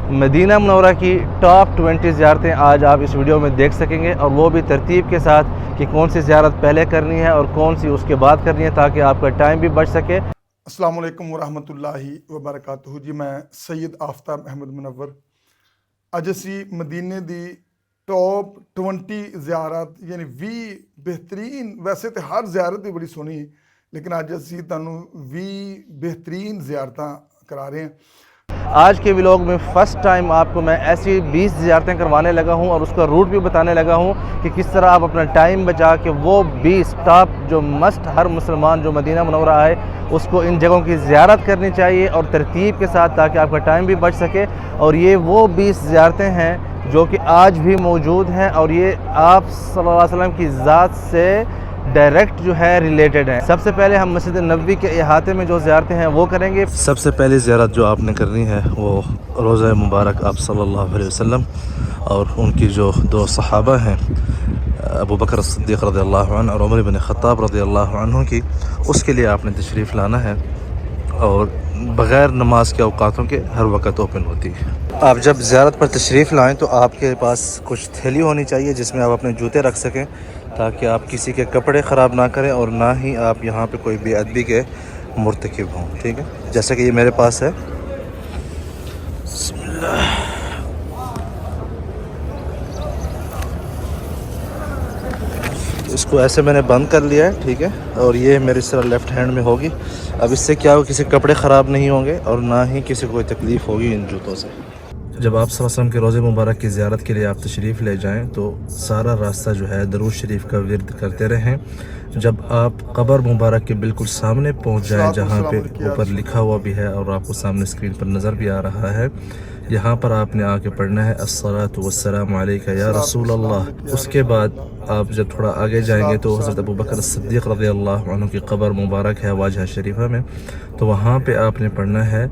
مدینہ منورہ کی ٹاپ 20 زیارتیں آج آپ اس ویڈیو میں دیکھ سکیں گے، اور وہ بھی ترتیب کے ساتھ کہ کون سی زیارت پہلے کرنی ہے اور کون سی اس کے بعد کرنی ہے، تاکہ آپ کا ٹائم بھی بچ سکے۔ السلام علیکم ورحمۃ اللہ وبرکاتہ جی، میں سید آفتاب احمد منور۔ اج اسی مدینے دی ٹاپ 20 زیارت یعنی 20 بہترین، ویسے تو ہر زیارت بھی بڑی سونی، لیکن اج اسی تانوں 20 بہترین زیارتاں کرا رہے ہیں۔ آج کے ولاگ میں فرسٹ ٹائم آپ کو میں ایسی 20 زیارتیں کروانے لگا ہوں اور اس کا روٹ بھی بتانے لگا ہوں کہ کس طرح آپ اپنا ٹائم بچا کے وہ 20 ٹاپ جو مسٹ ہر مسلمان جو مدینہ منورہ آئے اس کو ان جگہوں کی زیارت کرنی چاہیے اور ترتیب کے ساتھ، تاکہ آپ کا ٹائم بھی بچ سکے۔ اور یہ وہ 20 زیارتیں ہیں جو کہ آج بھی موجود ہیں، اور یہ آپ صلی اللہ علیہ وسلم کی ذات سے ڈائریکٹ جو ہے ریلیٹڈ ہے۔ سب سے پہلے ہم مسجد نبوی کے احاطے میں جو زیارتیں ہیں وہ کریں گے۔ سب سے پہلی زیارت جو آپ نے کرنی ہے وہ روضہ مبارک آپ صلی اللہ علیہ وسلم اور ان کی جو دو صحابہ ہیں ابو بکر صدیق رضی اللہ عنہ اور عمر بن خطاب رضی اللہ عنہ کی، اس کے لیے آپ نے تشریف لانا ہے، اور بغیر نماز کے اوقاتوں کے ہر وقت اوپن ہوتی ہے۔ آپ جب زیارت پر تشریف لائیں تو آپ کے پاس کچھ تھیلی ہونی چاہیے جس میں آپ اپنے جوتے رکھ سکیں، تاکہ آپ کسی کے کپڑے خراب نہ کریں اور نہ ہی آپ یہاں پہ کوئی بے ادبی کے مرتکب ہوں، ٹھیک ہے؟ جیسا کہ یہ میرے پاس ہے۔ بسم اللہ۔ اس کو ایسے میں نے بند کر لیا ہے، ٹھیک ہے، اور یہ میرے اس طرح لیفٹ ہینڈ میں ہوگی۔ اب اس سے کیا ہو، کسی کپڑے خراب نہیں ہوں گے اور نہ ہی کسی کو کوئی تکلیف ہوگی ان جوتوں سے۔ جب آپ صلی اللہ علیہ وسلم کے روضہ مبارک کی زیارت کے لیے آپ تشریف لے جائیں تو سارا راستہ جو ہے درود شریف کا ورد کرتے رہیں۔ جب آپ قبر مبارک کے بالکل سامنے پہنچ جائیں، جہاں پہ اوپر لکھا ہوا بھی ہے اور آپ کو سامنے اسکرین پر نظر بھی آ رہا ہے، یہاں پر آپ نے آ کے پڑھنا ہے الصلاۃ والسلام علیک یا رسول اللہ۔ اس کے بعد آپ جب تھوڑا آگے جائیں گے تو حضرت ابو بکر صدیق رضی اللہ عنہ کی قبر مبارک ہے واجہ شریفہ میں، تو وہاں پہ آپ نے پڑھنا ہے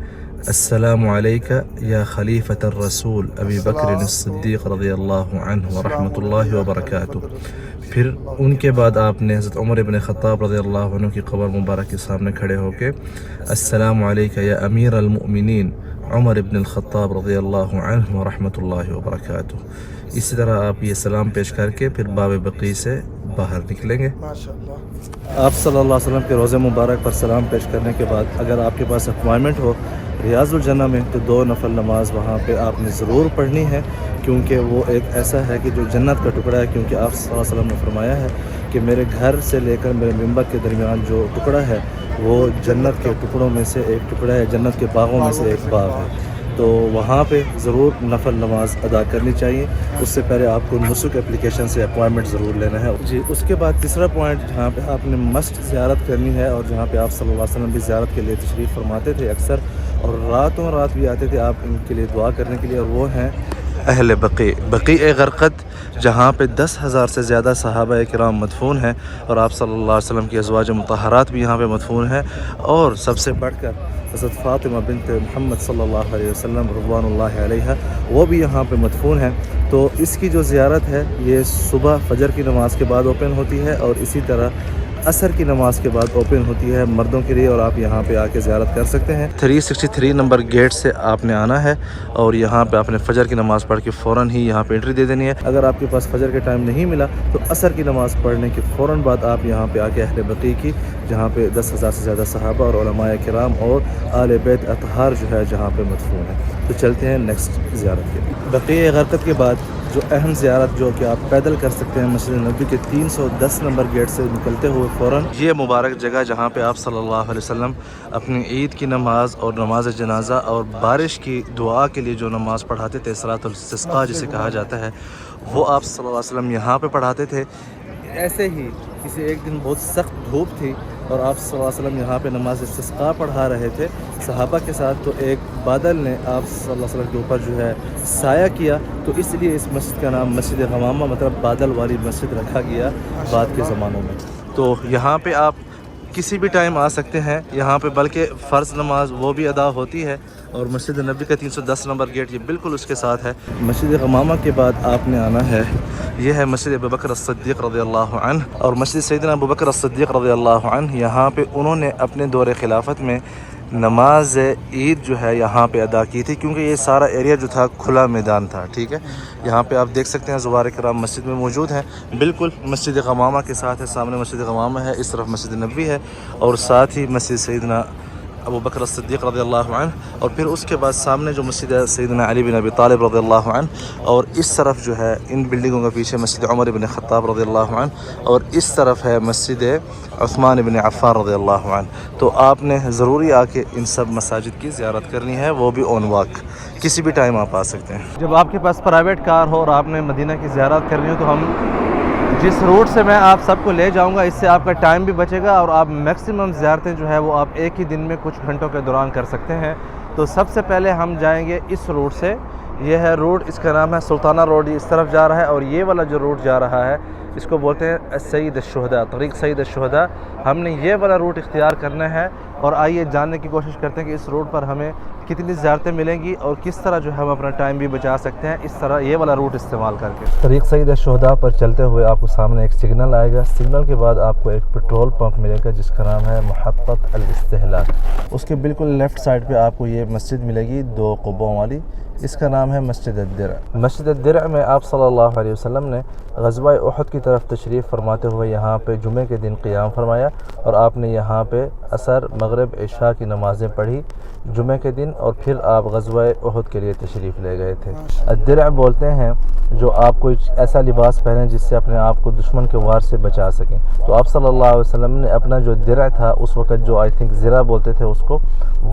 السلام علیکہ یا خلیفۃ الرسول ابی بکر الصدیق رضی اللہ عنہ ورحمۃ اللہ وبرکاتہ۔ پھر ان کے بعد آپ نے حضرت عمر بن خطاب رضی اللہ عنہ کی قبر مبارک کے سامنے کھڑے ہو کے السلام علیکہ یا امیر المؤمنین عمر بن الخطاب رضی اللہ عنہ ورحمۃ اللہ وبرکاتہ۔ اسی طرح آپ یہ سلام پیش کر کے پھر باب بقیع سے باہر نکلیں گے۔ آپ صلی اللہ علیہ وسلم کے روضہ مبارک پر سلام پیش کرنے کے بعد اگر آپ کے پاس اپوائنمنٹ ہو ریاض الجنہ میں تو 2 نفل نماز وہاں پہ آپ نے ضرور پڑھنی ہے، کیونکہ وہ ایک ایسا ہے کہ جو جنت کا ٹکڑا ہے، کیونکہ آپ صلی اللہ علیہ وسلم نے فرمایا ہے کہ میرے گھر سے لے کر میرے منبر کے درمیان جو ٹکڑا ہے وہ جنت کے ٹکڑوں میں سے ایک ٹکڑا ہے، جنت کے باغوں میں سے ایک باغ ہے، تو وہاں پہ ضرور نفل نماز ادا کرنی چاہیے۔ اس سے پہلے آپ کو نسک اپلیکیشن سے اپوائنمنٹ ضرور لینا ہے جی۔ اس کے بعد تیسرا پوائنٹ جہاں پہ آپ نے مسٹ زیارت کرنی ہے، اور جہاں پہ آپ صلی اللہ علیہ وسلم بھی زیارت کے لیے تشریف فرماتے تھے اکثر، اور راتوں رات بھی آتے تھے آپ ان کے لیے دعا کرنے کے لیے، اور وہ ہیں اہل بقیع، بقیع غرقد، جہاں پہ 10,000 سے زیادہ صحابہ کرام مدفون ہیں، اور آپ صلی اللہ علیہ وسلم کی ازواج مطہرات بھی یہاں پہ مدفون ہیں، اور سب سے بڑھ کر حضرت فاطمہ بنت محمد صلی اللہ علیہ وسلم رضوان اللہ علیہ وہ بھی یہاں پہ مدفون ہیں۔ تو اس کی جو زیارت ہے یہ صبح فجر کی نماز کے بعد اوپن ہوتی ہے، اور اسی طرح عصر کی نماز کے بعد اوپن ہوتی ہے مردوں کے لیے، اور آپ یہاں پہ آ کے زیارت کر سکتے ہیں۔ 363 نمبر گیٹ سے آپ نے آنا ہے، اور یہاں پہ آپ نے فجر کی نماز پڑھ کے فوراً ہی یہاں پہ انٹری دے دینی ہے۔ اگر آپ کے پاس فجر کے ٹائم نہیں ملا تو عصر کی نماز پڑھنے کے فوراً بعد آپ یہاں پہ آ کے اہل بقیع کی، جہاں پہ 10,000 سے زیادہ صحابہ اور علماء کرام اور آل بیت اطہار جو ہے جہاں پہ مدفون ہے۔ تو چلتے ہیں نیکسٹ زیارت کے لیے۔ بقیع غرقد کے بعد جو اہم زیارت جو کہ آپ پیدل کر سکتے ہیں مسجد نبوی کے 310 نمبر گیٹ سے نکلتے ہوئے فوراً، یہ مبارک جگہ جہاں پہ آپ صلی اللہ علیہ وسلم اپنی عید کی نماز اور نماز جنازہ اور بارش کی دعا کے لیے جو نماز پڑھاتے تھے، صلاۃ الاستسقاء جسے کہا جاتا ہے، وہ آپ صلی اللہ علیہ وسلم یہاں پہ پڑھاتے تھے۔ ایسے ہی کسی ایک دن بہت سخت دھوپ تھی اور آپ صلی اللہ علیہ وسلم یہاں پہ نماز استسقاء پڑھا رہے تھے صحابہ کے ساتھ، تو ایک بادل نے آپ صلی اللہ علیہ وسلم کے اوپر جو ہے سایہ کیا، تو اس لیے اس مسجد کا نام مسجد غمامہ مطلب بادل والی مسجد رکھا گیا بعد کے زمانوں میں۔ تو یہاں پہ آپ کسی بھی ٹائم آ سکتے ہیں یہاں پہ، بلکہ فرض نماز وہ بھی ادا ہوتی ہے، اور مسجد نبوی کا 310 نمبر گیٹ یہ بالکل اس کے ساتھ ہے۔ مسجد غمامہ کے بعد آپ نے آنا ہے، یہ ہے مسجد ابو بکر الصدیق رضی اللہ عنہ، اور مسجد سیدنا ابو بکر الصدیق رضی اللہ عنہ، یہاں پہ انہوں نے اپنے دور خلافت میں نماز عید جو ہے یہاں پہ ادا کی تھی، کیونکہ یہ سارا ایریا جو تھا کھلا میدان تھا، ٹھیک ہے. یہاں پہ آپ دیکھ سکتے ہیں زوار کرام مسجد میں موجود ہیں، بالکل مسجد غمامہ کے ساتھ ہے. سامنے مسجد غمامہ ہے، اس طرف مسجد نبوی ہے، اور ساتھ ہی مسجد سیدنا ابو بکر الصدیق رضی اللہ عنہ، اور پھر اس کے بعد سامنے جو مسجد ہے سیدنا علی بن ابی طالب رضی اللہ عنہ، اور اس طرف جو ہے ان بلڈنگوں کے پیچھے مسجد عمر بن خطاب رضی اللہ عنہ، اور اس طرف ہے مسجد عثمان بن عفان رضی اللہ عنہ. تو آپ نے ضروری آ کے ان سب مساجد کی زیارت کرنی ہے، وہ بھی آن واک، کسی بھی ٹائم آپ آ سکتے ہیں. جب آپ کے پاس پرائیویٹ کار ہو اور آپ نے مدینہ کی زیارت کرنی ہو تو ہم جس روٹ سے میں آپ سب کو لے جاؤں گا، اس سے آپ کا ٹائم بھی بچے گا اور آپ میکسیمم زیارتیں جو ہے وہ آپ ایک ہی دن میں کچھ گھنٹوں کے دوران کر سکتے ہیں. تو سب سے پہلے ہم جائیں گے اس روٹ سے. یہ ہے روٹ، اس کا نام ہے سلطانہ روڈ، اس طرف جا رہا ہے. اور یہ والا جو روٹ جا رہا ہے اس کو بولتے ہیں سید الشہداء، طریق سید الشہداء. ہم نے یہ والا روٹ اختیار کرنا ہے، اور آئیے جاننے کی کوشش کرتے ہیں کہ اس روٹ پر ہمیں کتنی زیارتیں ملیں گی اور کس طرح جو ہے ہم اپنا ٹائم بھی بچا سکتے ہیں اس طرح یہ والا روٹ استعمال کر کے. طریق سید الشہداء پر چلتے ہوئے آپ کو سامنے ایک سگنل آئے گا. سگنل کے بعد آپ کو ایک پٹرول پمپ ملے گا جس کا نام ہے محطت الاستہلاک. اس کے بالکل لیفٹ سائڈ پہ آپ کو یہ مسجد ملے گی 2 قبوں والی، اس کا نام ہے مسجد الدرع. مسجد الدرع میں آپ صلی اللہ علیہ وسلم نے غزوہ احد کی طرف تشریف فرماتے ہوئے یہاں پہ جمعے کے دن قیام فرمایا، اور آپ نے یہاں پہ عصر، مغرب، عشاء کی نمازیں پڑھی جمعے کے دن، اور پھر آپ غزوہ احد کے لیے تشریف لے گئے تھے. الدرع بولتے ہیں جو آپ کو ایسا لباس پہنے جس سے اپنے آپ کو دشمن کے وار سے بچا سکیں. تو آپ صلی اللہ علیہ وسلم نے اپنا جو درع تھا اس وقت، جو آئی تھنک زرہ بولتے تھے اس کو،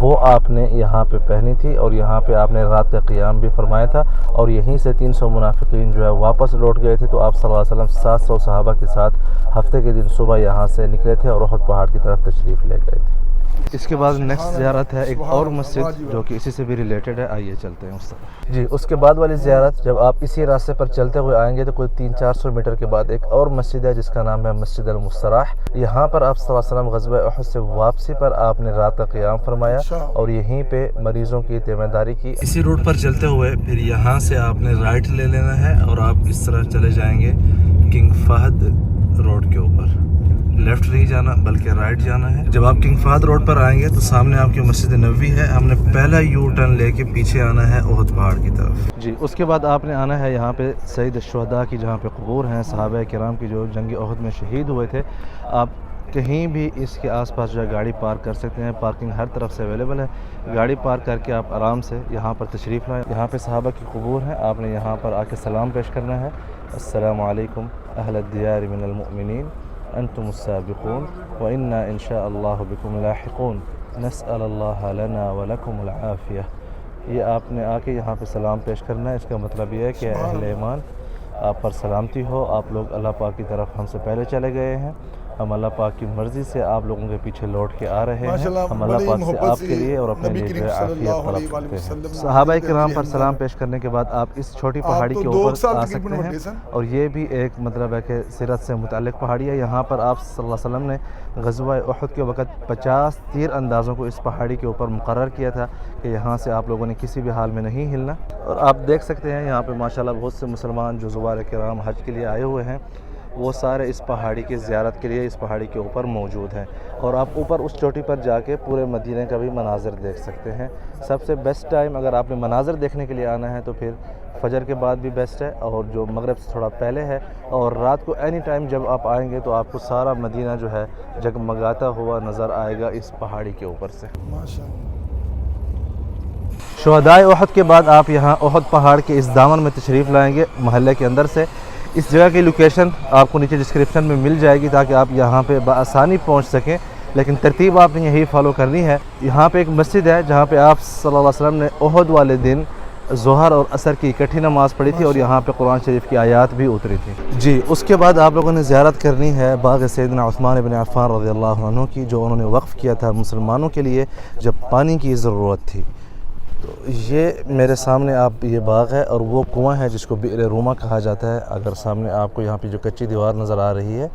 وہ آپ نے یہاں پہ پہنی تھی، اور یہاں پہ آپ نے رات کا قیام بھی فرمایا تھا. اور یہیں سے 300 منافقین جو ہے واپس لوٹ گئے تھے. تو آپ صلی اللہ علیہ وسلم 700 صحابہ کے ساتھ ہفتے کے دن صبح یہاں سے نکلے تھے اور احد پہاڑ کی طرف تشریف لے گئے تھے. اس کے بعد نیکسٹ زیارت ہے ایک اور مسجد جو کہ اسی سے بھی ریلیٹڈ ہے، آئیے چلتے ہیں اس طرف. جی، اس کے بعد والی زیارت جب آپ اسی راستے پر چلتے ہوئے آئیں گے تو کوئی 300-400 میٹر کے بعد ایک اور مسجد ہے جس کا نام ہے مسجد المستراح. یہاں پر آپ صلی اللہ علیہ وسلم غزوہ احد سے واپسی پر آپ نے رات کا قیام فرمایا اور یہیں پہ مریضوں کی تیمارداری کی. اسی روڈ پر چلتے ہوئے پھر یہاں سے آپ نے رائٹ لے لینا ہے اور آپ اس طرح چلے جائیں گے کنگ فہد روڈ کے اوپر. لیفٹ نہیں جانا بلکہ رائٹ جانا ہے. جب آپ کنگ فہد روڈ پر آئیں گے تو سامنے آپ کی مسجد نبوی ہے. ہم نے پہلا یو ٹرن لے کے پیچھے آنا ہے احد پہاڑ کی طرف. جی، اس کے بعد آپ نے آنا ہے یہاں پہ سید الشہداء کی جہاں پہ قبور ہیں صحابہ کرام کی جو جنگ احد میں شہید ہوئے تھے. آپ کہیں بھی اس کے آس پاس جو ہے گاڑی پارک کر سکتے ہیں. پارکنگ ہر طرف سے اویلیبل ہے. گاڑی پارک کر کے آپ آرام سے یہاں پر تشریف لائیں. یہاں پہ صحابہ کی قبور ہیں. آپ نے یہاں پر آ کے سلام پیش کرنا ہے. السلام علیکم اہل الدیار من المؤمنین انتم السابقون وإنا إن شاء الله بكم لاحقون نسأل الله لنا ولكم العافية. یہ آپ نے آ کے یہاں پہ سلام پیش کرنا ہے. اس کا مطلب یہ ہے کہ اہل ایمان آپ پر سلامتی ہو. آپ لوگ اللہ پاک کی طرف ہم سے پہلے چلے گئے ہیں. ہم اللہ پاک کی مرضی سے آپ لوگوں کے پیچھے لوٹ کے آ رہے ہیں. ہم اللہ پاک سے آپ کے لیے اور اپنے لیے جو ہے عافیت طلب کرتے ہیں. صحابہ کرام پر سلام پیش کرنے کے بعد آپ اس چھوٹی پہاڑی کے اوپر آ سکتے ہیں. اور یہ بھی ایک مطلب ہے کہ سیرت سے متعلق پہاڑی ہے. یہاں پر آپ صلی اللہ علیہ وسلم نے غزوہ احد کے وقت 50 تیر اندازوں کو اس پہاڑی کے اوپر مقرر کیا تھا کہ یہاں سے آپ لوگوں نے کسی بھی حال میں نہیں ہلنا. اور آپ دیکھ سکتے ہیں یہاں پہ ماشاءاللہ بہت سے مسلمان جو زوار کرام حج کے لیے آئے ہوئے ہیں وہ سارے اس پہاڑی کی زیارت کے لیے اس پہاڑی کے اوپر موجود ہیں. اور آپ اوپر اس چوٹی پر جا کے پورے مدینہ کا بھی مناظر دیکھ سکتے ہیں. سب سے بیسٹ ٹائم اگر آپ نے مناظر دیکھنے کے لیے آنا ہے تو پھر فجر کے بعد بھی بیسٹ ہے اور جو مغرب سے تھوڑا پہلے ہے. اور رات کو اینی ٹائم جب آپ آئیں گے تو آپ کو سارا مدینہ جو ہے جگمگاتا ہوا نظر آئے گا اس پہاڑی کے اوپر سے. شہدائے احد کے بعد آپ یہاں احد پہاڑ کے اس دامن میں تشریف لائیں گے محلے کے اندر سے. اس جگہ کی لوکیشن آپ کو نیچے ڈسکرپشن میں مل جائے گی تاکہ آپ یہاں پہ بآسانی پہنچ سکیں. لیکن ترتیب آپ نے یہی فالو کرنی ہے. یہاں پہ ایک مسجد ہے جہاں پہ آپ صلی اللہ علیہ وسلم نے احد والے دن ظہر اور عصر کی اکٹھی نماز پڑھی تھی اور یہاں پہ قرآن شریف کی آیات بھی اتری تھی. جی، اس کے بعد آپ لوگوں نے زیارت کرنی ہے باغ سیدنا عثمان بن عفان رضی اللہ عنہ کی جو انہوں نے وقف کیا تھا مسلمانوں کے لیے جب پانی کی ضرورت تھی. تو یہ میرے سامنے آپ یہ باغ ہے اور وہ کنواں ہے جس کو بئر روما کہا جاتا ہے. اگر سامنے آپ کو یہاں پہ جو کچی دیوار نظر آ رہی ہے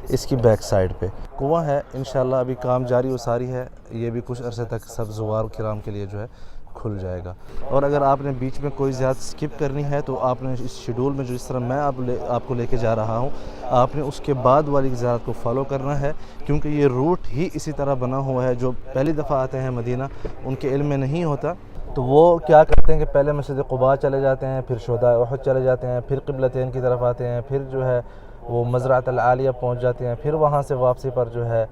اس کی بیک سائڈ پہ کنواں ہے. انشاءاللہ ابھی کام جاری و ساری ہے. یہ بھی کچھ عرصے تک سب زوار کرام کے لیے جو ہے کھل جائے گا. اور اگر آپ نے بیچ میں کوئی زیارت اسکپ کرنی ہے تو آپ نے اس شیڈول میں جو اس طرح میں آپ کو لے کے جا رہا ہوں آپ نے اس کے بعد والی زیارت کو فالو کرنا ہے, کیونکہ یہ روٹ ہی اسی طرح بنا ہوا ہے. جو پہلی دفعہ آتے ہیں مدینہ ان کے علم میں نہیں ہوتا تو وہ کیا کرتے ہیں کہ پہلے مسجد قباء چلے جاتے ہیں, پھر شہداء احد چلے جاتے ہیں, پھر قبلتین کی طرف آتے ہیں, پھر جو ہے وہ مزرعۃ العالیہ پہنچ جاتے ہیں, پھر وہاں سے واپسی پر جو ہے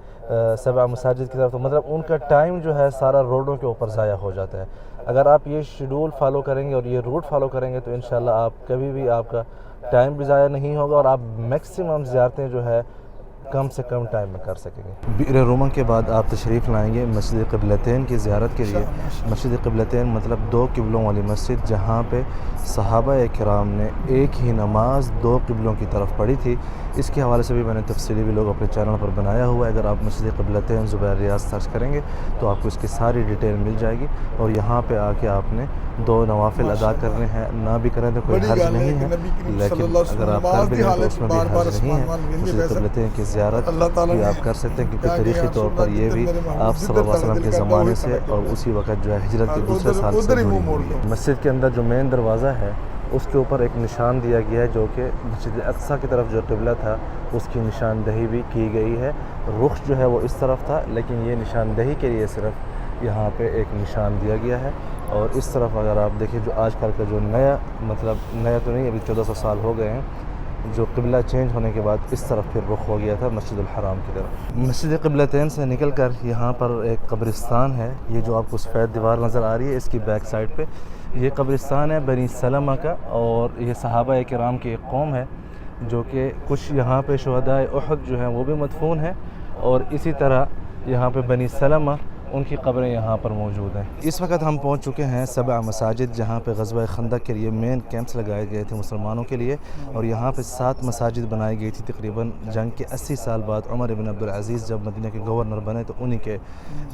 7 مساجد کی طرف. تو مطلب ان کا ٹائم جو ہے سارا روڈوں کے اوپر ضائع ہو جاتا ہے. اگر آپ یہ شیڈول فالو کریں گے اور یہ روٹ فالو کریں گے تو انشاءاللہ آپ کبھی بھی آپ کا ٹائم بھی ضائع نہیں ہوگا اور آپ میکسیمم زیارتیں جو ہے کم سے کم ٹائم میں کر سکیں گے. بئر روما کے بعد آپ تشریف لائیں گے مسجد قبلتین کی زیارت کے لیے. مسجد قبلتین مطلب 2 قبلوں والی مسجد جہاں پہ صحابہ کرام نے ایک ہی نماز 2 قبلوں کی طرف پڑھی تھی. اس کے حوالے سے بھی میں نے تفصیلی ویڈیو اپنے چینل پر بنایا ہوا ہے. اگر آپ مسجد قبلتین زبیر ریاض سرچ کریں گے تو آپ کو اس کی ساری ڈیٹیل مل جائے گی. اور یہاں پہ آ کے آپ نے 2 نوافل ادا کرنے ہیں, نہ بھی کریں تو کوئی حرج نہیں ہے, لیکن اگر آپ کر بھی لیں تو اس میں بھی حرج نہیں ہے. مسجد قبلتین کی زیارت بھی آپ کر سکتے ہیں کیونکہ تاریخی طور پر یہ بھی آپ صلی اللہ علیہ وسلم کے زمانے سے اور اسی وقت جو ہے ہجرت کے دوسرے سال سے جڑی ہوئی ہے. مسجد کے اندر جو مین دروازہ ہے اس کے اوپر ایک نشان دیا گیا ہے جو کہ مسجد اقصیٰ کی طرف جو قبلہ تھا اس کی نشاندہی بھی کی گئی ہے. رخ جو ہے وہ اس طرف تھا لیکن یہ نشاندہی کے لیے صرف یہاں پہ ایک نشان دیا گیا ہے. اور اس طرف اگر آپ دیکھیں جو آج کل کا جو نیا تو نہیں, ابھی 1400 سال ہو گئے ہیں, جو قبلہ چینج ہونے کے بعد اس طرف پھر رخ ہو گیا تھا مسجد الحرام کی طرف. مسجد قبلتین سے نکل کر یہاں پر ایک قبرستان ہے. یہ جو آپ کو سفید دیوار نظر آ رہی ہے اس کی بیک سائڈ پہ یہ قبرستان ہے بنی سلمہ کا, اور یہ صحابہ کرام کی ایک قوم ہے جو کہ کچھ یہاں پہ شہداء احد جو ہیں وہ بھی مدفون ہیں, اور اسی طرح یہاں پہ بنی سلمہ ان کی قبریں یہاں پر موجود ہیں. اس وقت ہم پہنچ چکے ہیں 7 مساجد جہاں پہ غزوہ خندق کے لیے مین کیمپس لگائے گئے تھے مسلمانوں کے لیے, اور یہاں پہ 7 مساجد بنائی گئی تھی تقریباً جنگ کے 80 سال بعد. عمر بن عبدالعزیز جب مدینہ کے گورنر بنے تو انہی کے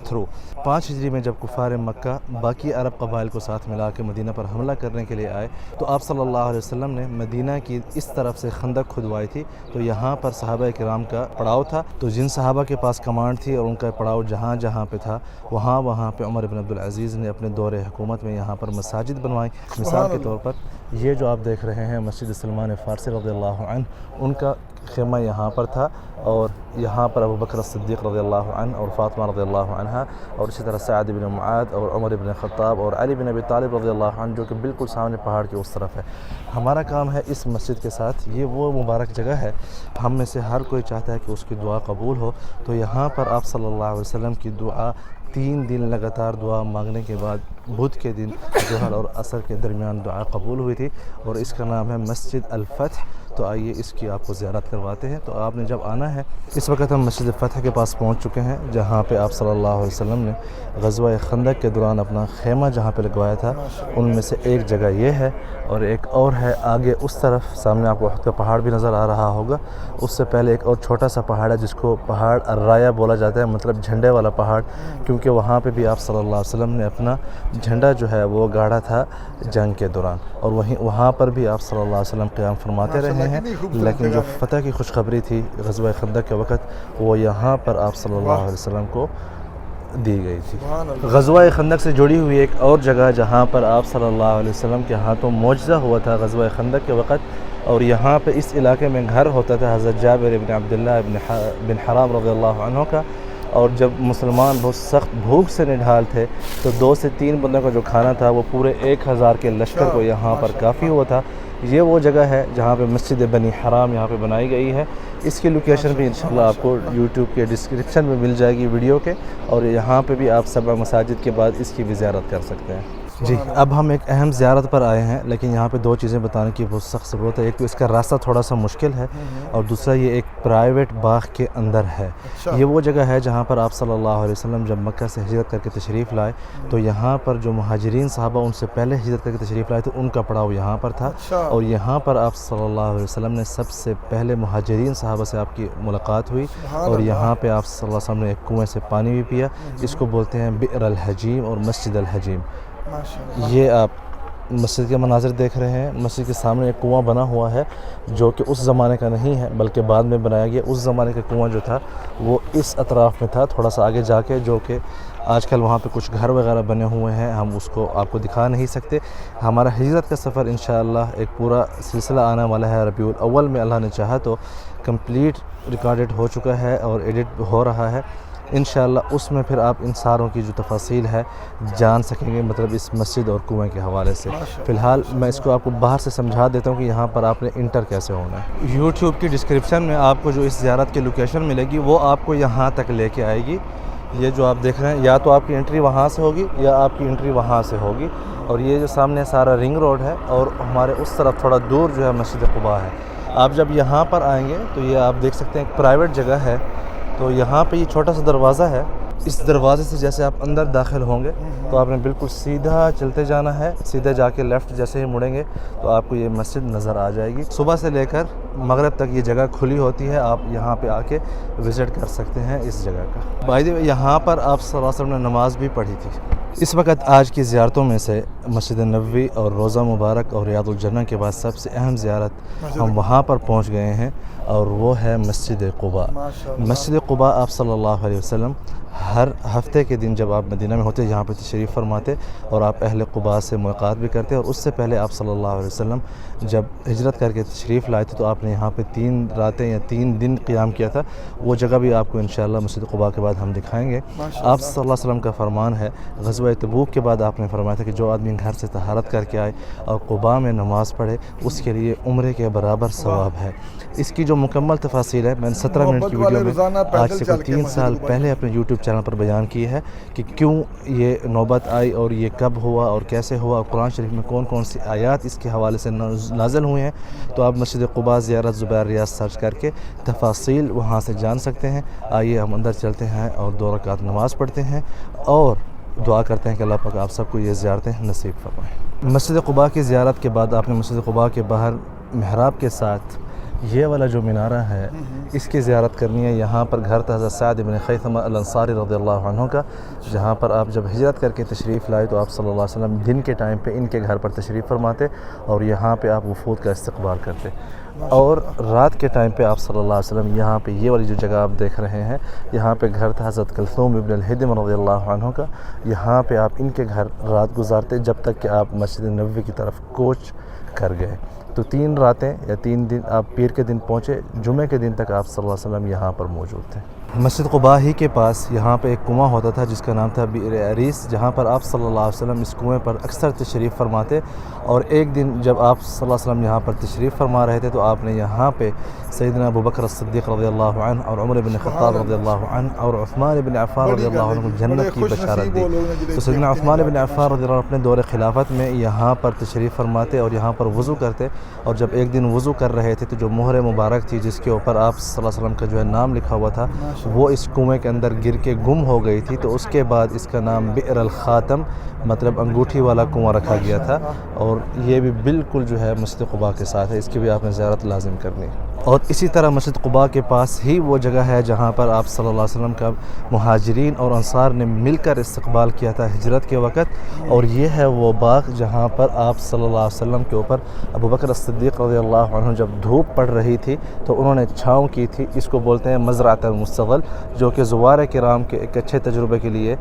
تھرو 5 ہجری میں جب کفار مکہ باقی عرب قبائل کو ساتھ ملا کے مدینہ پر حملہ کرنے کے لیے آئے تو آپ صلی اللہ علیہ وسلم نے مدینہ کی اس طرف سے خندق کھدوائی تھی. تو یہاں پر صحابہ کرام کا پڑاؤ تھا, تو جن صحابہ کے پاس کمانڈ تھی اور ان کا پڑاؤ جہاں پہ تھا وہاں پہ عمر بن عبدالعزیز نے اپنے دور حکومت میں یہاں پر مساجد بنوائی. مثال کے طور پر یہ جو آپ دیکھ رہے ہیں مسجد سلمان فارسی رضی اللہ عنہ, ان کا خیمہ یہاں پر تھا, اور یہاں پر ابو بکر الصدیق رضی اللہ عنہ اور فاطمہ رضی اللہ عنہ, اور اسی طرح سعد بن معاذ اور عمر بن خطاب اور علی بن ابی طالب رضی اللہ عنہ جو کہ بالکل سامنے پہاڑ کے اس طرف ہے. ہمارا کام ہے اس مسجد کے ساتھ, یہ وہ مبارک جگہ ہے, ہم میں سے ہر کوئی چاہتا ہے کہ اس کی دعا قبول ہو. تو یہاں پر آپ صلی اللہ علیہ وسلم کی دعا 3 دن لگاتار دعا مانگنے کے بعد بدھ کے دن ظہر اور عصر کے درمیان دعا قبول ہوئی تھی, اور اس کا نام ہے مسجد الفتح. تو آئیے اس کی آپ کو زیارت کرواتے ہیں. تو آپ نے جب آنا ہے, اس وقت ہم مسجد فتح کے پاس پہنچ چکے ہیں جہاں پہ آپ صلی اللہ علیہ وسلم نے غزوہ خندق کے دوران اپنا خیمہ جہاں پہ لگوایا تھا. ان میں سے ایک جگہ یہ ہے, اور ایک اور ہے آگے اس طرف سامنے آپ کو احد کا پہاڑ بھی نظر آ رہا ہوگا. اس سے پہلے ایک اور چھوٹا سا پہاڑ ہے جس کو پہاڑ الرایا بولا جاتا ہے, مطلب جھنڈے والا پہاڑ, کیونکہ وہاں پہ بھی آپ صلی اللہ علیہ وسلم نے اپنا جھنڈا جو ہے وہ گاڑا تھا جنگ کے دوران, اور وہاں پر بھی آپ صلی اللہ علیہ وسلم قیام فرماتے رہے ہیں. لیکن جو فتح کی خوشخبری تھی غزوہ خندق کے وقت وہ یہاں پر آپ صلی اللہ علیہ وسلم کو دی گئی تھی. غزوہ خندق سے جڑی ہوئی ایک اور جگہ جہاں پر آپ صلی اللہ علیہ وسلم کے ہاتھوں معجزہ ہوا تھا غزوہ خندق کے وقت, اور یہاں پہ اس علاقے میں گھر ہوتا تھا حضرت جابر بن عبداللہ بن حرام رضی اللہ عنہ کا. اور جب مسلمان بہت سخت بھوک سے نڈھال تھے تو 2 سے 3 بندوں کا جو کھانا تھا وہ پورے 1000 کے لشکر کو یہاں پر کافی ہوا تھا. یہ وہ جگہ ہے جہاں پہ مسجد بنی حرام یہاں پہ بنائی گئی ہے. اس کی لوکیشن بھی انشاءاللہ آپ کو یوٹیوب کے ڈسکرپشن میں مل جائے گی ویڈیو کے, اور یہاں پہ بھی آپ 7 مساجد کے بعد اس کی بھی زیارت کر سکتے ہیں. جی اب ہم ایک اہم زیارت پر آئے ہیں, لیکن یہاں پہ 2 چیزیں بتانے کی بہت سخت ضرورت ہے. ایک تو اس کا راستہ تھوڑا سا مشکل ہے, اور دوسرا یہ ایک پرائیویٹ باغ کے اندر ہے. یہ وہ جگہ ہے جہاں پر آپ صلی اللہ علیہ وسلم جب مکہ سے ہجرت کر کے تشریف لائے تو یہاں پر جو مہاجرین صحابہ ان سے پہلے ہجرت کر کے تشریف لائے تھے ان کا پڑاؤ یہاں پر تھا, اور یہاں پر آپ صلی اللہ علیہ وسلم نے سب سے پہلے مہاجرین صحابہ سے آپ کی ملاقات ہوئی, اور یہاں پہ آپ صلی اللہ علیہ وسلم نے ایک کنویں سے پانی بھی پیا. اس کو بولتے ہیں بئر الحجیم اور مسجد الحجیم. یہ آپ مسجد کے مناظر دیکھ رہے ہیں. مسجد کے سامنے ایک کنواں بنا ہوا ہے جو کہ اس زمانے کا نہیں ہے بلکہ بعد میں بنایا گیا. اس زمانے کا کنواں جو تھا وہ اس اطراف میں تھا تھوڑا سا آگے جا کے, جو کہ آج کل وہاں پہ کچھ گھر وغیرہ بنے ہوئے ہیں, ہم اس کو آپ کو دکھا نہیں سکتے. ہمارا ہجرت کا سفر انشاءاللہ ایک پورا سلسلہ آنے والا ہے. ربیع الاول میں اللہ نے چاہا تو کمپلیٹ ریکارڈڈ ہو چکا ہے اور ایڈٹ ہو رہا ہے انشاءاللہ. اس میں پھر آپ ان ساروں کی جو تفاصیل ہے جان سکیں گے, مطلب اس مسجد اور کنویں کے حوالے سے. فی الحال میں اس کو آپ کو باہر سے سمجھا دیتا ہوں کہ یہاں پر آپ نے انٹر کیسے ہونا ہے. یوٹیوب کی ڈسکرپشن میں آپ کو جو اس زیارت کی لوکیشن ملے گی وہ آپ کو یہاں تک لے کے آئے گی. یہ جو آپ دیکھ رہے ہیں یا تو آپ کی انٹری وہاں سے ہوگی یا آپ کی انٹری وہاں سے ہوگی. اور یہ جو سامنے سارا رنگ روڈ ہے اور ہمارے اس طرف تھوڑا دور جو ہے مسجد قباء ہے. آپ جب یہاں پر آئیں گے تو یہ آپ دیکھ سکتے ہیں ایک پرائیویٹ جگہ ہے. تو یہاں پہ یہ چھوٹا سا دروازہ ہے. اس دروازے سے جیسے آپ اندر داخل ہوں گے تو آپ نے بالکل سیدھا چلتے جانا ہے. سیدھا جا کے لیفٹ جیسے ہی مڑیں گے تو آپ کو یہ مسجد نظر آ جائے گی. صبح سے لے کر مغرب تک یہ جگہ کھلی ہوتی ہے. آپ یہاں پہ آ کے وزٹ کر سکتے ہیں اس جگہ کا. بائی دی وے یہاں پر آپ صلی اللہ علیہ وسلم نے نماز بھی پڑھی تھی. اس وقت آج کی زیارتوں میں سے مسجد نبوی اور روضہ مبارک اور ریاض الجنہ کے بعد سب سے اہم زیارت ہم وہاں پر پہنچ گئے ہیں اور وہ ہے مسجد قباء. مسجد قباء آپ صلی اللہ علیہ وسلم ہر ہفتے کے دن جب آپ مدینہ میں ہوتے یہاں پہ تشریف فرماتے اور آپ اہل قباء سے ملاقات بھی کرتے. اور اس سے پہلے آپ صلی اللہ علیہ وسلم جب ہجرت کر کے تشریف لائے تھے تو آپ نے یہاں پہ 3 راتیں یا 3 دن قیام کیا تھا. وہ جگہ بھی آپ کو انشاءاللہ مسجد قباء کے بعد ہم دکھائیں گے. آپ صلی اللہ علیہ وسلم کا فرمان ہے, غزوہ تبوک کے بعد آپ نے فرمایا تھا کہ جو آدمی گھر سے طہارت کر کے آئے اور قباء میں نماز پڑھے اس کے لیے عمرے کے برابر ثواب ہے. اس کی جو مکمل تفاصیل ہے میں نے 17 منٹ کی ویڈیو میں آج سے 3 سال پہلے اپنے یوٹیوب چینل پر بیان کی ہے کہ کیوں یہ نوبت آئی اور یہ کب ہوا اور کیسے ہوا اور قرآن شریف میں کون کون سی آیات اس کے حوالے سے نازل ہوئے ہیں. تو آپ مسجد قباء زیارت زبیر ریاض سرچ کر کے تفاصیل وہاں سے جان سکتے ہیں. آئیے ہم اندر چلتے ہیں اور 2 رکعت نماز پڑھتے ہیں اور دعا کرتے ہیں کہ اللہ پاک آپ سب کو یہ زیارتیں نصیب فرمائیں. مسجد قباء کی زیارت کے بعد آپ نے مسجد قباء کے باہر محراب کے ساتھ یہ والا جو مینارہ ہے اس کی زیارت کرنی ہے. یہاں پر گھر تھا حضرت سعد بن خیثمہ الانصاری رضی اللہ عنہ کا, جہاں پر آپ جب ہجرت کر کے تشریف لائے تو آپ صلی اللہ علیہ وسلم دن کے ٹائم پہ ان کے گھر پر تشریف فرماتے اور یہاں پہ آپ وفود کا استقبال کرتے. اور رات کے ٹائم پہ آپ صلی اللہ علیہ وسلم یہاں پہ یہ والی جو جگہ آپ دیکھ رہے ہیں یہاں پہ گھر تھا حضرت کلثوم ابن الہدم رضی اللہ عنہ کا. یہاں پہ آپ ان کے گھر رات گزارتے جب تک کہ آپ مسجد نبوی کی طرف کوچ کر گئے. تو 3 راتیں یا 3 دن آپ پیر کے دن پہنچے, جمعے کے دن تک آپ صلی اللہ علیہ وسلم یہاں پر موجود تھے. مسجد قباء ہی کے پاس یہاں پہ ایک کنواں ہوتا تھا جس کا نام تھا بئر عریس, جہاں پر آپ صلی اللہ علیہ وسلم اس کنویں پر اکثر تشریف فرماتے. اور ایک دن جب آپ صلی اللہ علیہ وسلم یہاں پر تشریف فرما رہے تھے تو آپ نے یہاں پہ سیدنا ابوبکر الصدیق رضی اللہ عنہ اور عمر بن خطاب رضی اللہ عنہ اور عثمان بن عفان رضی اللہ عنہ کو جنت کی بشارت دی. تو سیدنا عثمان بن عفان رضی اللہ عنہ اپنے دور خلافت میں یہاں پر تشریف فرماتے اور یہاں پر وضو کرتے. اور جب ایک دن وضو کر رہے تھے تو جو مہر مبارک تھی جس کے اوپر آپ صلی اللہ علیہ وسلم کا جو ہے نام لکھا ہوا تھا وہ اس کنویں کے اندر گر کے گم ہو گئی تھی. تو اس کے بعد اس کا نام بئر الخاتم مطلب انگوٹھی والا کنواں رکھا گیا تھا. اور یہ بھی بالکل جو ہے مسجد قباء کے ساتھ ہے, اس کی بھی آپ نے زیارت لازم کرنی ہے. اور اسی طرح مسجد قباء کے پاس ہی وہ جگہ ہے جہاں پر آپ صلی اللہ علیہ وسلم کا مہاجرین اور انصار نے مل کر استقبال کیا تھا ہجرت کے وقت. اور یہ ہے وہ باغ جہاں پر آپ صلی اللہ علیہ وسلم کے اوپر ابوبکر الصدیق رضی اللہ عنہ جب دھوپ پڑ رہی تھی تو انہوں نے چھاؤں کی تھی. اس کو بولتے ہیں مزرعۃ المستغل, جو کہ زوار کرام کے ایک اچھے تجربے کے لیے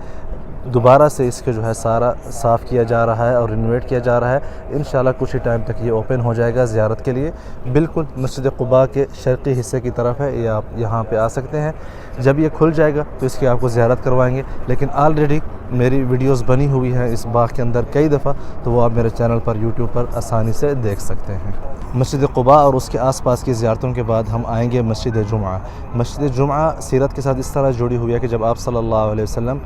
دوبارہ سے اس کے جو ہے سارا صاف کیا جا رہا ہے اور رینوویٹ کیا جا رہا ہے. انشاءاللہ کچھ ہی ٹائم تک یہ اوپن ہو جائے گا زیارت کے لیے. بالکل مسجد قباء کے شرقی حصے کی طرف ہے, یہ آپ یہاں پہ آ سکتے ہیں. جب یہ کھل جائے گا تو اس کی آپ کو زیارت کروائیں گے. لیکن آلریڈی میری ویڈیوز بنی ہوئی ہیں اس باغ کے اندر کئی دفعہ, تو وہ آپ میرے چینل پر یوٹیوب پر آسانی سے دیکھ سکتے ہیں. مسجد قباء اور اس کے آس پاس کی زیارتوں کے بعد ہم آئیں گے مسجد جمعہ. مسجد جمعہ سیرت کے ساتھ اس طرح جڑی ہوئی ہے کہ جب آپ صلی اللہ علیہ وسلم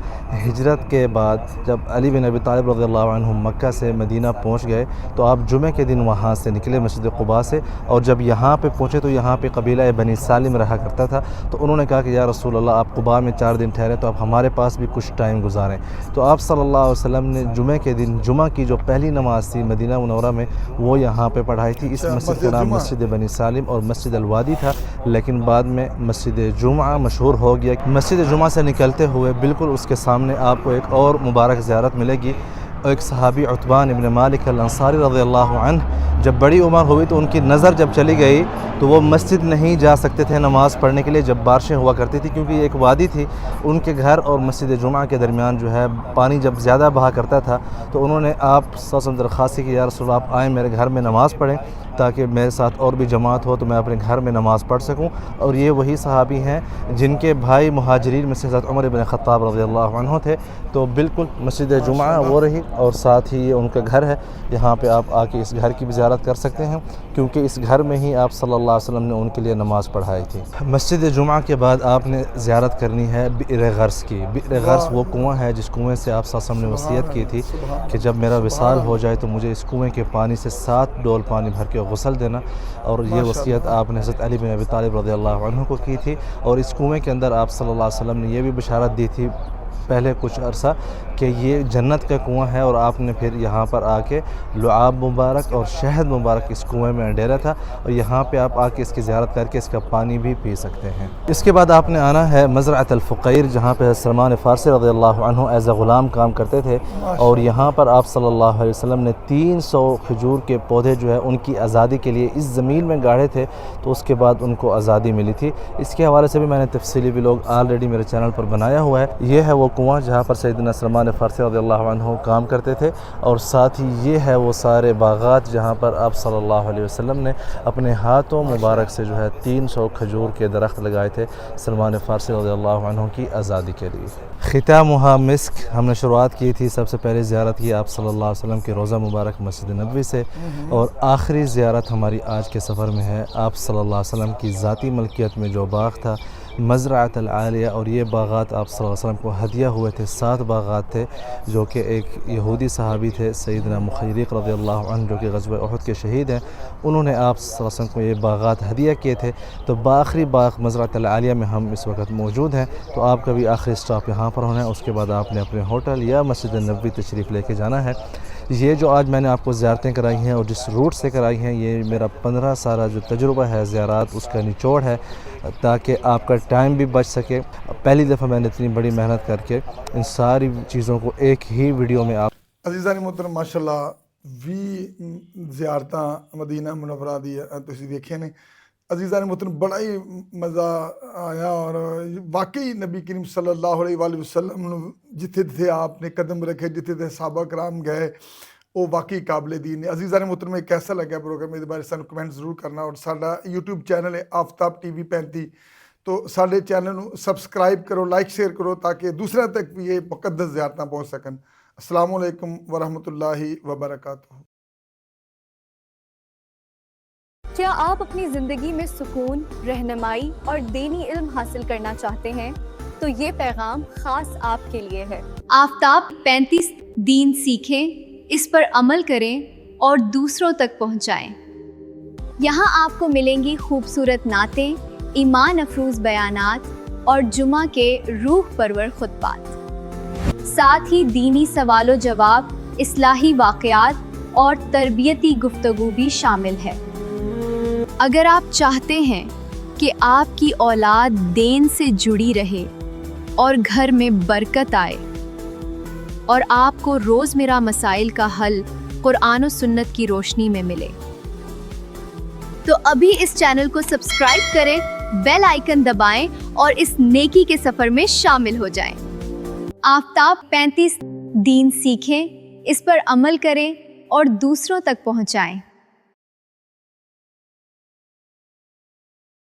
ہجرت کے بعد جب علی بن ابی طالب رضی اللہ عنہ مکہ سے مدینہ پہنچ گئے تو آپ جمعے کے دن وہاں سے نکلے مسجد قباء سے. اور جب یہاں پہ پہنچے تو یہاں پہ قبیلہ بنی سالم رہا کرتا تھا. تو انہوں نے کہا کہ یا رسول اللہ آپ قباء میں 4 دن ٹھہرے تو آپ ہمارے پاس بھی کچھ ٹائم گزاریں. تو آپ صلی اللہ علیہ وسلم نے جمعے کے دن جمعہ کی جو پہلی نماز تھی مدینہ منورہ میں وہ یہاں پہ پڑھائی تھی. اس مسجد کا نام مسجد بنی سالم اور مسجد الوادی تھا, لیکن بعد میں مسجد جمعہ مشہور ہو گیا. مسجد جمعہ سے نکلتے ہوئے بالکل اس کے سامنے آپ کو ایک اور مبارک زیارت ملے گی. ایک صحابی عتبان ابن مالک الانصاری رضی اللہ عنہ جب بڑی عمر ہوئی تو ان کی نظر جب چلی گئی تو وہ مسجد نہیں جا سکتے تھے نماز پڑھنے کے لیے جب بارشیں ہوا کرتی تھی، کیونکہ یہ ایک وادی تھی ان کے گھر اور مسجد جمعہ کے درمیان جو ہے پانی جب زیادہ بہا کرتا تھا تو انہوں نے آپ صلی اللہ علیہ وسلم درخواست کی کہ یا رسول اللہ آپ آئیں میرے گھر میں نماز پڑھیں تاکہ میرے ساتھ اور بھی جماعت ہو تو میں اپنے گھر میں نماز پڑھ سکوں۔ اور یہ وہی صحابی ہیں جن کے بھائی مہاجرین میں سے حضرت عمر بن خطاب رضی اللہ عنہ تھے، تو بالکل مسجد جمعہ وہ رہی اور ساتھ ہی یہ ان کا گھر ہے، یہاں پہ آپ آ کے اس گھر کی بھی زیارت کر سکتے ہیں کیونکہ اس گھر میں ہی آپ صلی اللہ علیہ وسلم نے ان کے لیے نماز پڑھائی تھی۔ مسجد جمعہ کے بعد آپ نے زیارت کرنی ہے بئر غرس کی۔ بئر غرس وہ کنواں ہے جس کنویں سے آپ صلی اللہ علیہ وسلم نے وصیت کی تھی کہ جب میرا وصال ہو جائے تو مجھے اس کنویں کے پانی سے 7 ڈول پانی بھر کے غسل دینا، اور یہ وصیت آپ نے حضرت علی بن ابی طالب رضی اللہ عنہ کو کی تھی۔ اور اس کنویں کے اندر آپ صلی اللہ علیہ وسلم نے یہ بھی بشارت دی تھی پہلے کچھ عرصہ کہ یہ جنت کا کنواں ہے، اور آپ نے پھر یہاں پر آ کے لعاب مبارک اور شہد مبارک اس کنویں میں ڈیرا تھا، اور یہاں پہ آپ آ کے اس کی زیارت کر کے اس کا پانی بھی پی سکتے ہیں۔ اس کے بعد آپ نے آنا ہے مزرعۃ الفقیر جہاں پہ سلمان فارسی رضی اللہ عنہ ایز اے غلام کام کرتے تھے، اور یہاں پر آپ صلی اللہ علیہ وسلم نے 300 کھجور کے پودے جو ہے ان کی آزادی کے لیے اس زمین میں گاڑے تھے، تو اس کے بعد ان کو آزادی ملی تھی۔ اس کے حوالے سے بھی میں نے تفصیلی ویلاگ آلریڈی میرے چینل پر بنایا ہوا ہے۔ یہ ہے وہ کنواں جہاں پر سیدنا سلمان فارسی رضی اللہ عنہ کام کرتے تھے، اور ساتھ ہی یہ ہے وہ سارے باغات جہاں پر آپ صلی اللہ علیہ وسلم نے اپنے ہاتھوں مبارک سے جو ہے 300 کھجور کے درخت لگائے تھے سلمان فارسی رضی اللہ عنہ کی آزادی کے لیے۔ ختامها مسک، ہم نے شروعات کی تھی سب سے پہلے زیارت کی آپ صلی اللہ علیہ وسلم کے روضہ مبارک مسجد نبوی سے، اور آخری زیارت ہماری آج کے سفر میں ہے آپ صلی اللہ علیہ وسلم کی ذاتی ملکیت میں جو باغ تھا مزرعۃ العالیہ، اور یہ باغات آپ صلی اللہ علیہ وسلم کو ہدیہ ہوئے تھے۔ 7 باغات تھے جو کہ ایک یہودی صحابی تھے سیدنا مخیرق رضی اللہ عنہ جو کہ غزوہ احد کے شہید ہیں، انہوں نے آپ صلی اللہ علیہ وسلم کو یہ باغات ہدیہ کیے تھے۔ تو آخری باغ مزرعۃ العالیہ میں ہم اس وقت موجود ہیں، تو آپ کا بھی آخری سٹاپ یہاں پر ہونا ہے، اس کے بعد آپ نے اپنے ہوٹل یا مسجد نبوی تشریف لے کے جانا ہے۔ یہ جو آج میں نے آپ کو زیارتیں کرائی ہیں اور جس روٹ سے کرائی ہیں، یہ میرا 15 سالہ جو تجربہ ہے زیارات اس کا نچوڑ ہے، تاکہ آپ کا ٹائم بھی بچ سکے۔ پہلی دفعہ میں نے اتنی بڑی محنت کر کے ان ساری چیزوں کو ایک ہی ویڈیو میں آپ عزیزان محترم ماشاءاللہ 20 زیارتاں مدینہ منورہ دی تسی دیکھے نے۔ عزیزان محترم بڑا ہی مزہ آیا، اور واقعی نبی کریم صلی اللہ علیہ وآلہ وسلم جتھے تھے آپ نے قدم رکھے، جتھے تھے صحابہ کرام گئے، وہ واقعی قابل دین ہے۔ عزیزان محترم کیسا لگا پروگرام اس بارے سانو کمنٹ ضرور کرنا، اور ساڈا یوٹیوب چینل ہے آفتاب ٹی وی 35، تو ساڈے چینل نو سبسکرائب کرو، لائک شیئر کرو تاکہ دوسرے تک بھی یہ مقدس زیارتاں پہنچ سکن۔ السلام علیکم ورحمۃ اللہ وبرکاتہ۔ کیا آپ اپنی زندگی میں سکون، رہنمائی اور دینی علم حاصل کرنا چاہتے ہیں؟ تو یہ پیغام خاص آپ کے لیے ہے۔ آفتاب 35 دین سیکھیں، اس پر عمل کریں اور دوسروں تک پہنچائیں۔ یہاں آپ کو ملیں گی خوبصورت نعتیں، ایمان افروز بیانات اور جمعہ کے روح پرور خطبات، ساتھ ہی دینی سوال و جواب، اصلاحی واقعات اور تربیتی گفتگو بھی شامل ہے۔ اگر آپ چاہتے ہیں کہ آپ کی اولاد دین سے جڑی رہے اور گھر میں برکت آئے، اور آپ کو روزمرہ مسائل کا حل قرآن و سنت کی روشنی میں ملے، تو ابھی اس چینل کو سبسکرائب کریں، بیل آئیکن دبائیں اور اس نیکی کے سفر میں شامل ہو جائیں۔ آفتاب 35 دین سیکھیں، اس پر عمل کریں اور دوسروں تک پہنچائیں۔